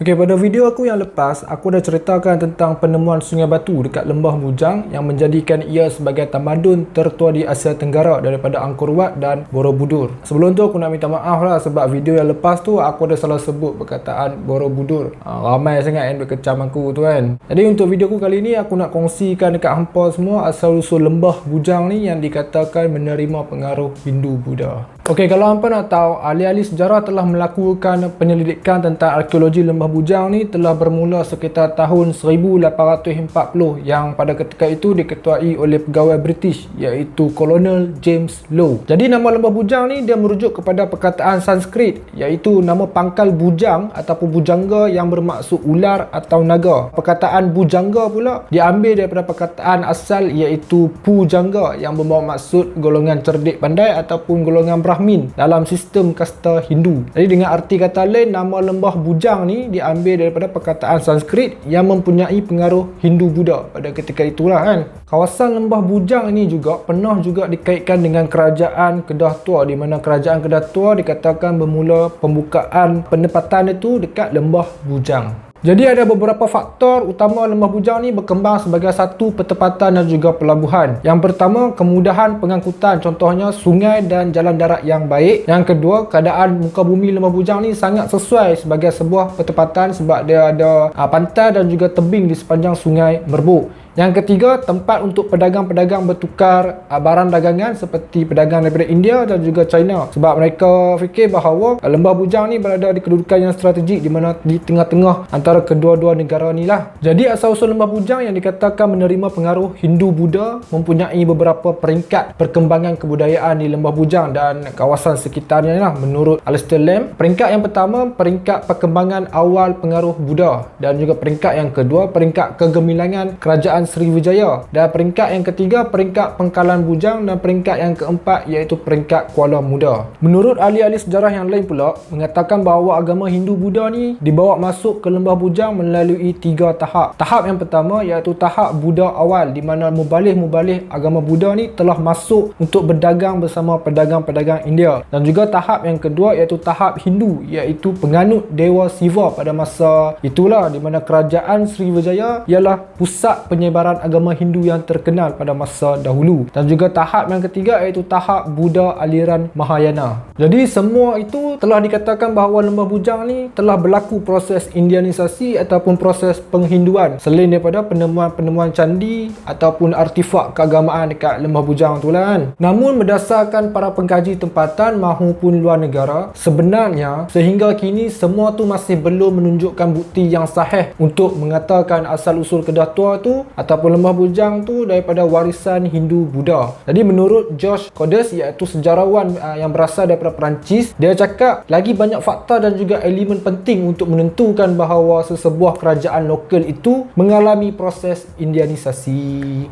Okey, pada video aku yang lepas, aku dah ceritakan tentang penemuan Sungai Batu dekat Lembah Bujang yang menjadikan ia sebagai tamadun tertua di Asia Tenggara daripada Angkor Wat dan Borobudur. Sebelum tu aku nak minta maaf lah sebab video yang lepas tu aku ada salah sebut perkataan Borobudur. Ramai sangat yang berkecam aku tu kan. Jadi untuk video aku kali ni aku nak kongsikan dekat hampa semua asal-usul Lembah Bujang ni yang dikatakan menerima pengaruh Hindu-Buddha. Okey, kalau hampa nak tahu, ahli-ahli sejarah telah melakukan penyelidikan tentang arkeologi Lembah Bujang ni telah bermula sekitar tahun 1840 yang pada ketika itu diketuai oleh pegawai British iaitu Kolonel James Low. Jadi nama Lembah Bujang ni dia merujuk kepada perkataan Sanskrit iaitu nama pangkal bujang ataupun bujangga yang bermaksud ular atau naga. Perkataan bujangga pula diambil daripada perkataan asal iaitu pujangga yang membawa maksud golongan cerdik pandai ataupun golongan Brahmin dalam sistem kasta Hindu. Jadi dengan arti kata lain, nama Lembah Bujang ni diambil daripada perkataan Sanskrit yang mempunyai pengaruh Hindu-Buddha pada ketika itulah kan. Kawasan Lembah Bujang ini juga pernah juga dikaitkan dengan kerajaan Kedah Tua, di mana kerajaan Kedah Tua dikatakan bermula pembukaan penempatan itu dekat Lembah Bujang. Jadi ada beberapa faktor utama Lembah Bujang ni berkembang sebagai satu pertempatan dan juga pelabuhan. Yang pertama, kemudahan pengangkutan, contohnya sungai dan jalan darat yang baik. Yang kedua, keadaan muka bumi Lembah Bujang ni sangat sesuai sebagai sebuah pertempatan sebab dia ada pantai dan juga tebing di sepanjang sungai Merbuk. Yang ketiga, tempat untuk pedagang-pedagang bertukar barang dagangan seperti pedagang daripada India dan juga China. Sebab mereka fikir bahawa Lembah Bujang ni berada di kedudukan yang strategik di mana di tengah-tengah antara kedua-dua negara ni lah. Jadi asal-usul Lembah Bujang yang dikatakan menerima pengaruh Hindu-Buddha mempunyai beberapa peringkat perkembangan kebudayaan di Lembah Bujang dan kawasan sekitarnya lah menurut Alistair Lamb. Peringkat yang pertama, peringkat perkembangan awal pengaruh Buddha, dan juga peringkat yang kedua, peringkat kegemilangan kerajaan Sriwijaya, dan peringkat yang ketiga peringkat Pengkalan Bujang, dan peringkat yang keempat iaitu peringkat Kuala Muda. Menurut ahli-ahli sejarah yang lain pula mengatakan bahawa agama Hindu-Buddha ni dibawa masuk ke Lembah Bujang melalui 3 tahap. Tahap yang pertama iaitu tahap Buddha awal, di mana mubalih-mubalih agama Buddha ni telah masuk untuk berdagang bersama pedagang-pedagang India. Dan juga tahap yang kedua iaitu tahap Hindu, iaitu penganut Dewa Siva pada masa itulah, di mana kerajaan Sriwijaya ialah pusat penyebaran agama Hindu yang terkenal pada masa dahulu. Dan juga tahap yang ketiga iaitu tahap Buddha aliran Mahayana. Jadi semua itu telah dikatakan bahawa Lembah Bujang ni telah berlaku proses Indianisasi ataupun proses penghinduan selain daripada penemuan-penemuan candi ataupun artifak keagamaan dekat Lembah Bujang tu lah kan. Namun berdasarkan para pengkaji tempatan maupun luar negara, sebenarnya sehingga kini semua tu masih belum menunjukkan bukti yang sahih untuk mengatakan asal-usul Kedah Tua tu ataupun Lembah Bujang tu daripada warisan Hindu-Buddha. Jadi menurut George Codes, iaitu sejarawan yang berasal daripada Perancis, dia cakap lagi banyak fakta dan juga elemen penting untuk menentukan bahawa sesebuah kerajaan lokal itu mengalami proses Indianisasi.